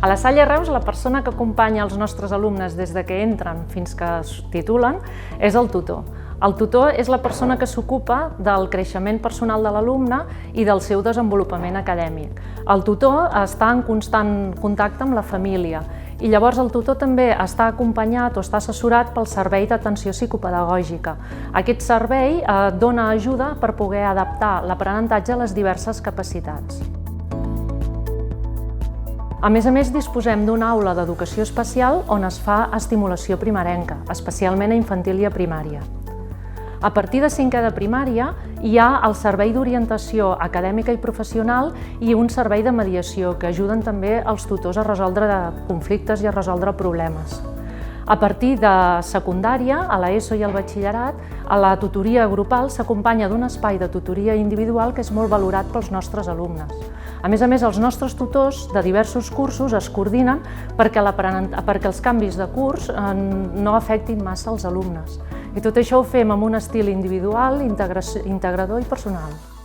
A la Salle Reus, la persona que acompanya els nostres alumnes des de que entren fins que es titulen és el tutor. El tutor és la persona que s'ocupa del creixement personal de l'alumne i del seu desenvolupament acadèmic. El tutor està en constant contacte amb la família i llavors el tutor també està acompanyat o està assessorat pel servei d'atenció psicopedagògica. Aquest servei dona ajuda per poder adaptar l'aprenentatge a les diverses capacitats. A més, disposem d'una aula d'educació especial on es fa estimulació primerenca, especialment a infantil i a primària. A partir de 5è de primària hi ha el servei d'orientació acadèmica i professional i un servei de mediació que ajuden també els tutors a resoldre conflictes i a resoldre problemes. A partir de secundària, a l'ESO i al batxillerat, a la tutoria grupal s'acompanya d'un espai de tutoria individual que és molt valorat pels nostres alumnes. A més, els nostres tutors de diversos cursos es coordinen perquè els canvis de curs no afectin massa els alumnes. I tot això ho fem amb un estil individual, integrador i personal.